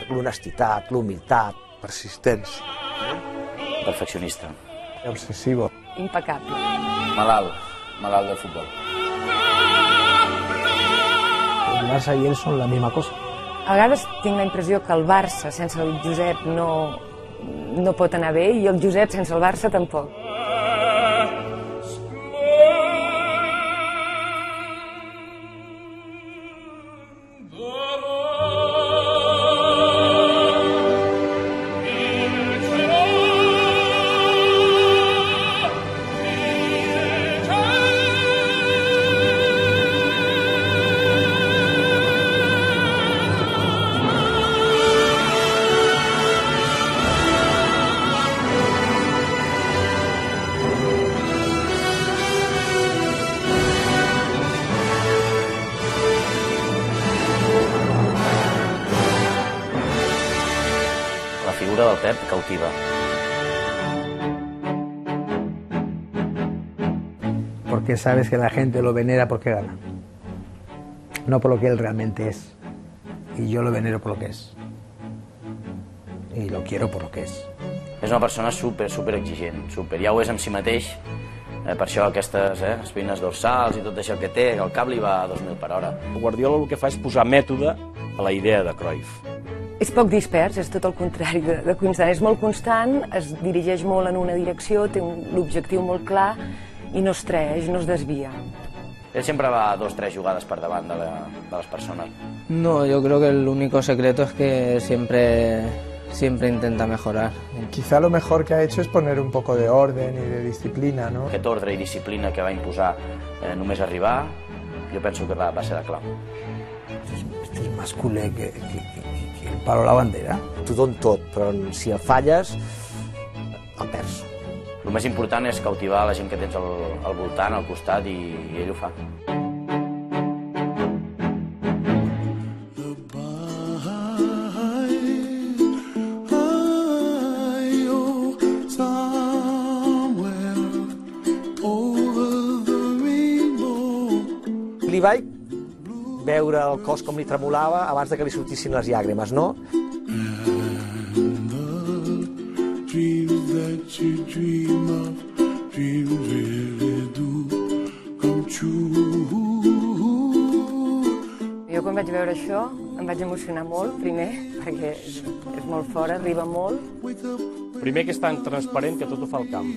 l'honestitat, l'humilitat. Persistència. Perfeccionista. Obsesivo. Impecable. Malalt de futbol. El Barça i ell són la misma cosa. A vegades tinc la impressió que el Barça sense el Josep no pot anar bé i el Josep sense el Barça tampoc. La figura del Pep cautiva. Porque sabes que la gente lo venera porque gana. No por lo que él realmente es. Y yo lo venero por lo que es. Y lo quiero por lo que es. És una persona super exigent, ja ho és amb si mateix, per això aquestes espines dorsals i tot això que té, que el cap li va a 2.000 per hora. Guardiola el que fa és posar mètode a la idea de Cruyff. És poc dispers, és tot el contrari de constant. És molt constant, es dirigeix molt en una direcció, té l'objectiu molt clar i no es treix, no es desvia. Él sempre va 2 o 3 jugades per davant de les persones. No, yo creo que el único secreto es que siempre intenta mejorar. Quizá lo mejor que ha hecho es poner un poco de orden y de disciplina, ¿no? Aquest ordre i disciplina que va imposar només arribar, jo penso que va ser la clau. Este és més culer que el palo a la bandera. T'ho don tot, però si el falles, el perds. El més important és cautivar la gent que tens al voltant, al costat, i ell ho fa. Li vaig veure el cos com li tremolava abans que li sortissin les llàgrimes, no? Jo quan vaig veure això em vaig emocionar molt, primer, perquè és molt fora, arriba molt. Primer que és tan transparent que tot ho fa al camp.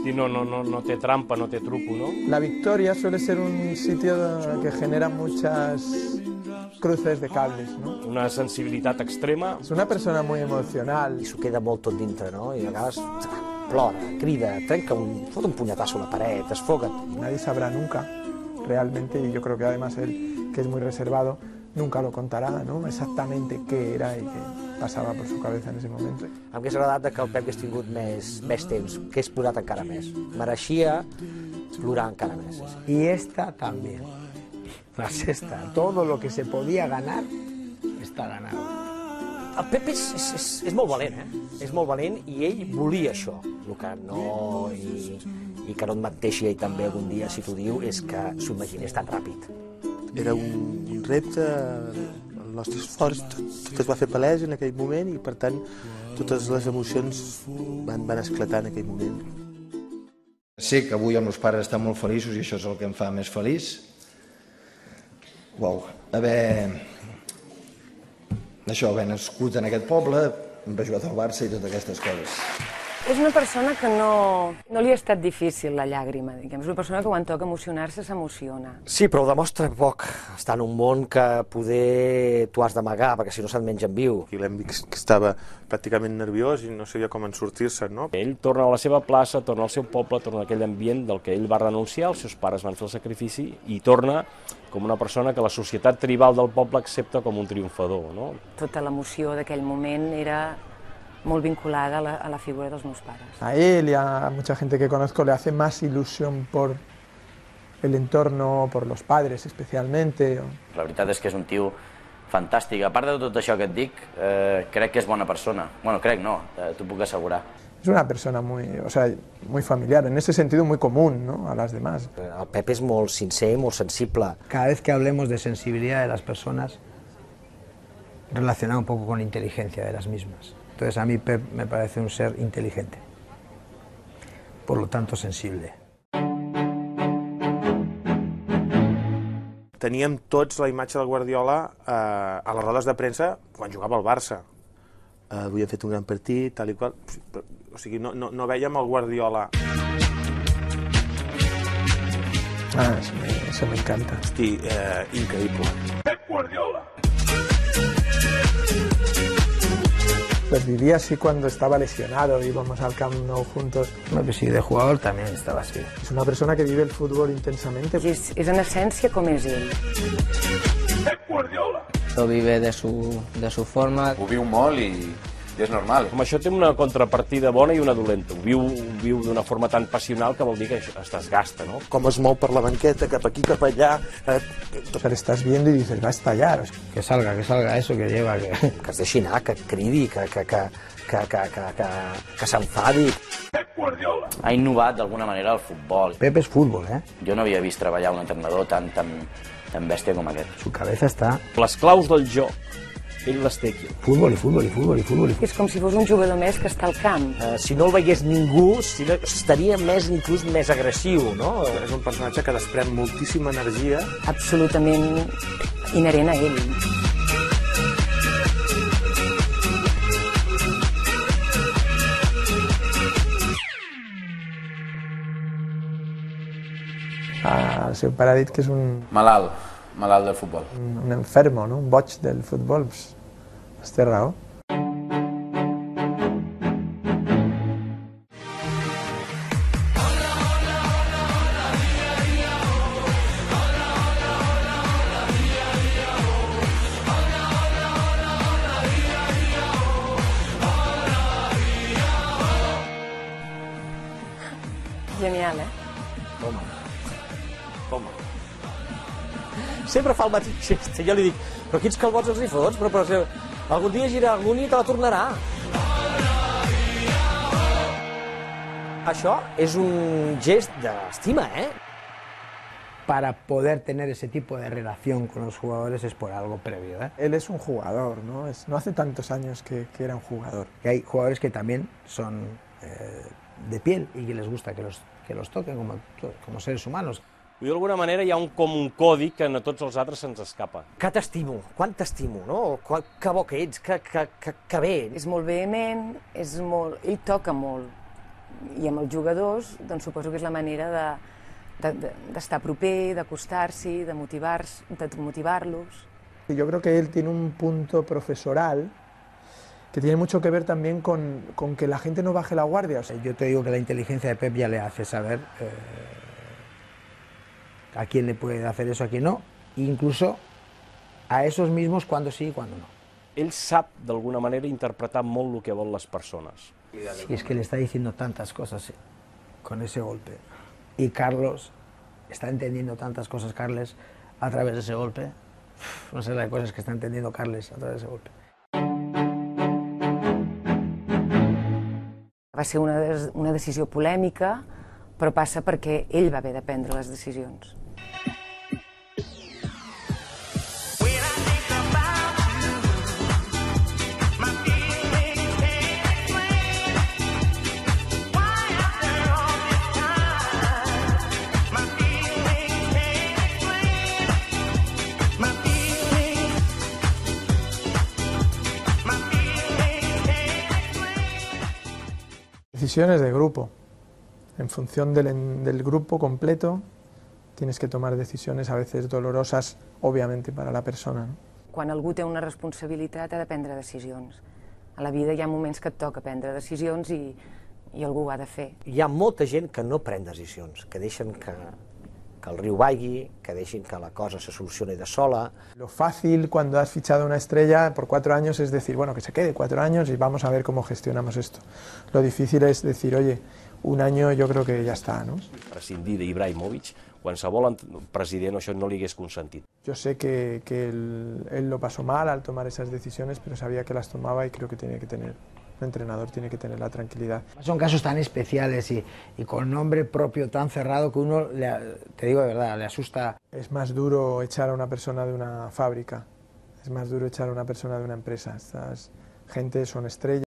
I no té trampa, no té truco, ¿no? La victoria suele ser un sitio que genera muchas cruces de cables, ¿no? Una sensibilitat extrema. Es una persona muy emocional. I s'ho queda molt tot dintre, no? I a vegades plora, crida, fot un punyetazo a la paret, esfoga't. Nadie sabrá nunca, realmente, y yo creo que además él, que es muy reservado, nunca lo contará, ¿no? Exactamente qué era y qué passava per su cabeza en ese moment. Em hauria agradat que el Pep hagués tingut més temps, que hagués plorat encara més. Mereixia plorar encara més. Y esta también. La sexta. Todo lo que se podía ganar está ganado. El Pep és molt valent, És molt valent i ell volia això. El que no... I que no et menteixi ell també algun dia, si t'ho diu, és que s'ho imaginés tan ràpid. Era un repte, el nostre esforç, tot es va fer palès en aquell moment i, per tant, totes les emocions van esclatar en aquell moment. Sé que avui els meus pares estan molt feliços i això és el que em fa més feliç. Haver nascut en aquest poble, haver jugat al Barça i totes aquestes coses. És una persona que no li ha estat difícil la llàgrima, diguem. És una persona que quan toca emocionar-se s'emociona. Sí, però ho demostra poc. Està en un món que poder t'ho has d'amagar, perquè si no se't mengen viu. I l'hem vist que estava pràcticament nerviós i no sabia com en sortir-se, no? Ell torna a la seva plaça, torna al seu poble, torna a aquell ambient del que ell va renunciar, els seus pares van fer el sacrifici, i torna com una persona que la societat tribal del poble accepta com un triomfador, no? Tota l'emoció d'aquell moment era molt vinculada a la figura dels meus pares. A él y a mucha gente que conozco le hace más ilusión por el entorno, por los padres especialmente. La veritat és que és un tio fantàstic. A part de tot això que et dic, crec que és bona persona. Bueno, crec no, t'ho puc assegurar. Es una persona muy familiar, en ese sentido muy común, ¿no?, a las demás. El Pep és molt sincer, molt sensible. Cada vez que hablemos de sensibilidad de las personas, relacionado un poco con la inteligencia de las mismas. Entonces a mí Pep me parece un ser inteligente, por lo tanto sensible. Teníem tots la imatge del Guardiola a les rodes de premsa quan jugava al Barça. Avui hem fet un gran partit, tal i qual. O sigui, no veiem el Guardiola. Eso me encanta. Hosti, increïble. Pep Guardiola. Pues vivía así cuando estaba lesionado, íbamos al Camp Nou juntos. No, que sí, de jugador también estaba así. Es una persona que vive el fútbol intensamente. És en essència com és ell. Pep Guardiola. Lo vive de su forma. Ho viu molt i és normal. Com això té una contrapartida bona i una dolenta. Ho viu d'una forma tan passional que vol dir que es desgasta, no? Com es mou per la banqueta, cap aquí, cap allà. O sea, le estás viendo y dices, va a estallar. Que salga eso que lleva, que es deixi anar, que cridi, que s'enfadi. Pep Guardiola. Ha innovat d'alguna manera el futbol. Pep és futbol, eh? Jo no havia vist treballar un entrenador tan bèstia com aquest. Su cabeza està... Les claus del joc, ell les té aquí. Futbol i futbol i futbol i futbol. És com si fos un jugador més que està al camp. Si no el veiés ningú, estaria inclús més agressiu, no? És un personatge que desprèn moltíssima energia. Absolutament inherent a ell. El seu pare ha dit que és un Malalt del futbol. un enfermo, no? Un boig del futbol. Pues té raó. Genial, eh? Toma. Sempre fa el mateix gest. Jo li dic, però quins calbots els hi fots? Però algun dia girarà algun i te la tornarà. Això és un gest d'estima, ¿eh? Para poder tener ese tipo de relación con los jugadores es por algo previo, ¿eh? Él es un jugador, ¿no? No hace tantos años que era un jugador. Y hay jugadores que también son de piel y que les gusta que los toquen como seres humanos. D'alguna manera hi ha un codi que a tots els altres se'ns escapa. Que t'estimo, quan t'estimo, no? Que bo que ets, que bé. És molt vehement, ell toca molt. I amb els jugadors, doncs suposo que és la manera d'estar proper, d'acostar-s'hi, de motivar-los. Yo creo que él tiene un punto profesoral que tiene mucho que ver también con que la gente no baje la guardia. O sea, yo te digo que la inteligencia de Pep ya le hace saber a quién le puede hacer eso, a quién no, incluso a esos mismos cuándo sí y cuándo no. Ell sap, d'alguna manera, interpretar molt el que volen les persones. Sí, es que le está diciendo tantas cosas con ese golpe. Y Carlos está entendiendo tantas cosas, Carles, a través de ese golpe. No sé las cosas que está entendiendo Carles a través de ese golpe. Va ser una decisió polèmica, però passa perquè ell va haver de prendre les decisions. Decisiones de grupo. En función del grupo completo, tienes que tomar decisiones a veces dolorosas, obviamente, para la persona, ¿no? Quan algú té una responsabilitat ha de prendre decisions. A la vida hi ha moments que et toca prendre decisions i algú ho ha de fer. Hi ha molta gent que no pren decisions, que deixen que el riu vagui, que deixin que la cosa se solucioni de sola. Lo fácil cuando has fichado una estrella por 4 años es decir, bueno, que se quede 4 años y vamos a ver cómo gestionamos esto. Lo difícil es decir, oye, un año yo creo que ya está, ¿no? Prescindir d'Ibrahimovic, qualsevol president això no li hagués consentit. Yo sé que él lo pasó mal al tomar esas decisiones, pero sabía que las tomaba y creo que tiene que tener, un entrenador tiene que tener la tranquilidad. Son casos tan especiales y con nombre propio tan cerrado que uno, te digo de verdad, le asusta. Es más duro echar a una persona de una fábrica Es más duro echar a una persona de una empresa. Estas gente son estrellas.